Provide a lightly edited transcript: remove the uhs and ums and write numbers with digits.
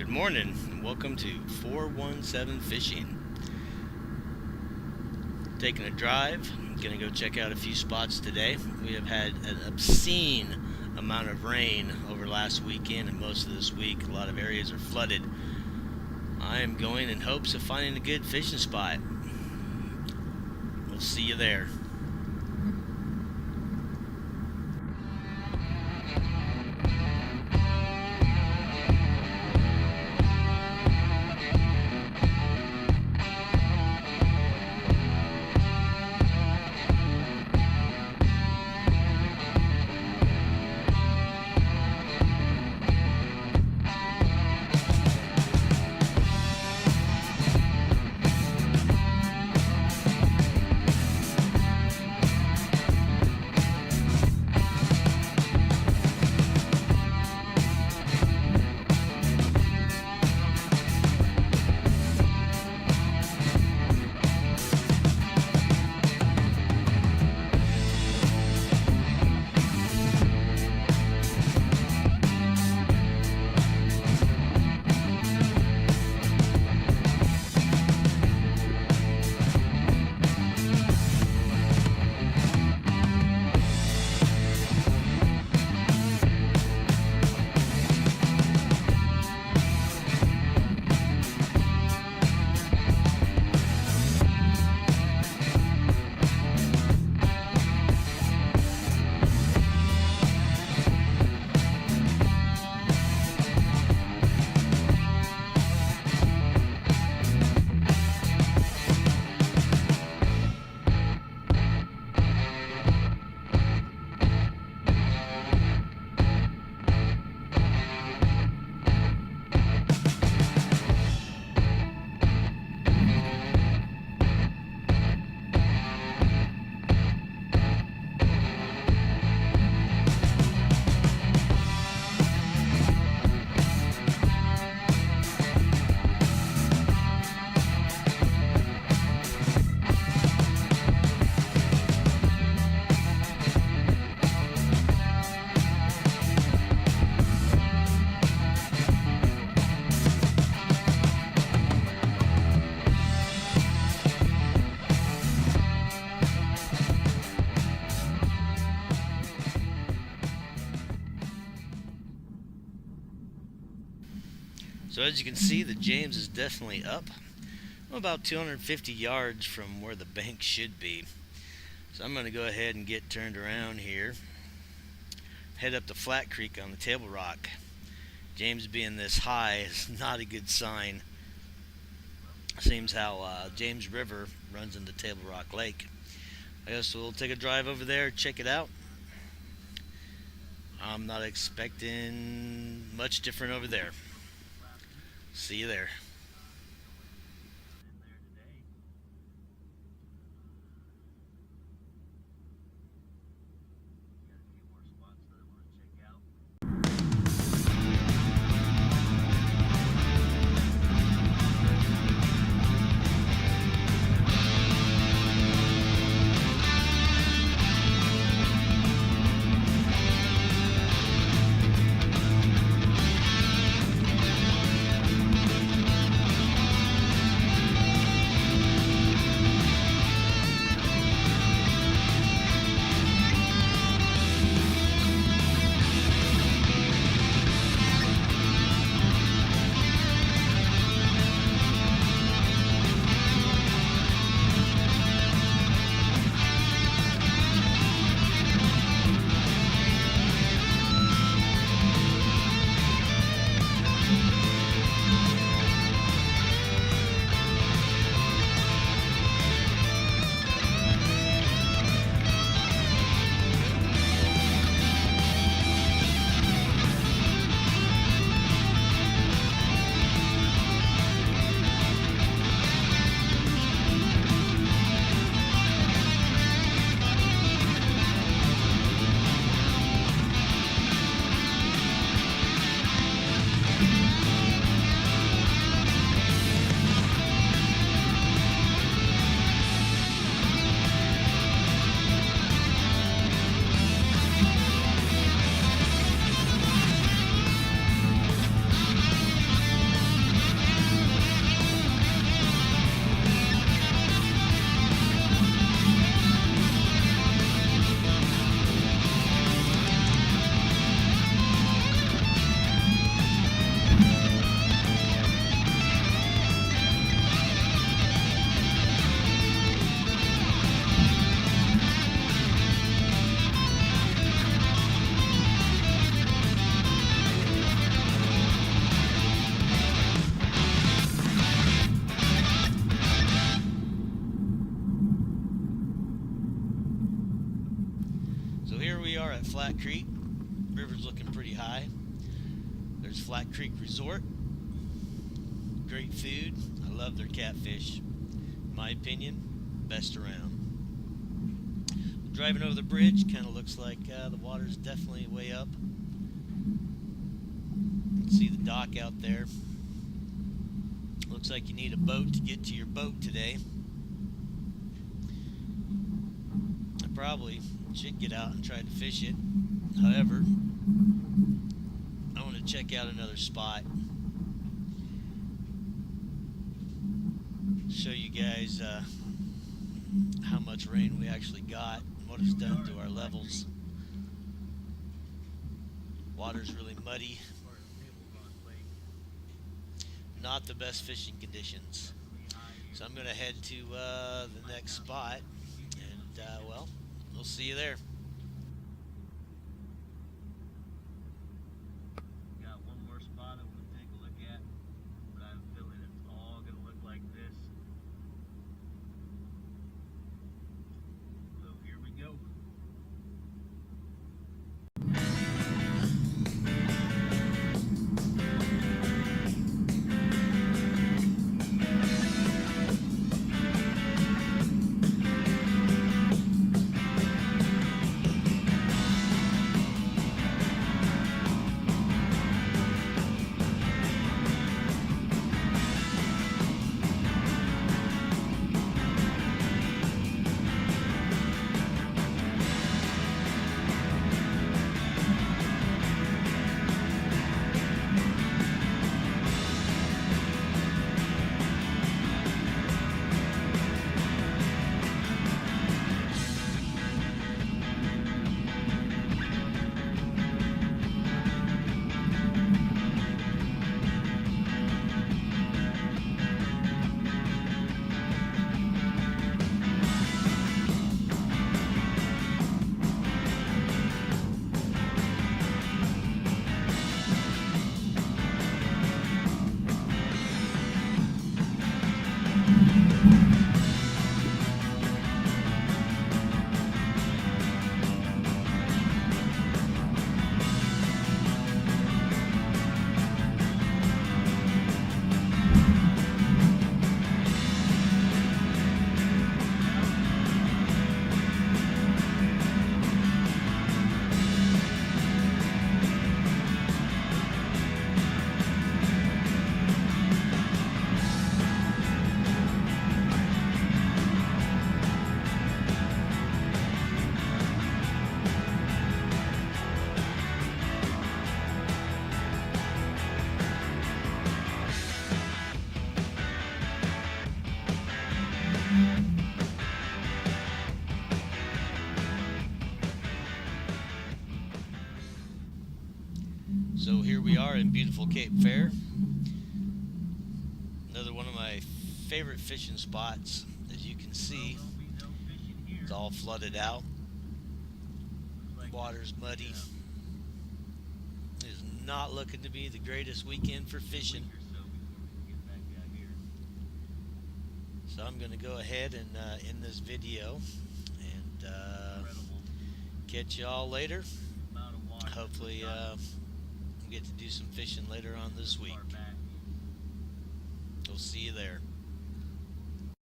Good morning, and welcome to 417 Fishing. Taking a drive, gonna go check out a few spots today. We have had an obscene amount of rain over last weekend and most of this week. A lot of areas are flooded. I am going in hopes of finding a good fishing spot. We'll see you there. So as you can see, the James is definitely up. I'm about 250 yards from where the bank should be. So I'm going to go ahead and get turned around here. Head up to Flat Creek on the Table Rock. James being this high is not a good sign. Seems how James River runs into Table Rock Lake. I guess we'll take a drive over there, check it out. I'm not expecting much different over there. See you there. Flat Creek. River's looking pretty high. There's Flat Creek Resort. Great food. I love their catfish. In my opinion, best around. Driving over the bridge, kind of looks like the water's definitely way up. You can see the dock out there. Looks like you need a boat to get to your boat today. I probably should get out and try to fish it. However, I want to check out another spot. Show you guys how much rain we actually got, what it's done to our levels. Water's really muddy. Not the best fishing conditions. So I'm going to head to the next spot, and well, we'll see you there. Got one more spot I want to take a look at, but I have a feeling it's all going to look like this. So here we go. So here we are in beautiful Cape Fear. Another one of my favorite fishing spots. As you can see, it's all flooded out. Water's muddy. It is not looking to be the greatest weekend for fishing. So I'm going to go ahead and end this video and catch y'all later. Hopefully we'll get to do some fishing later on this week. We'll see you there.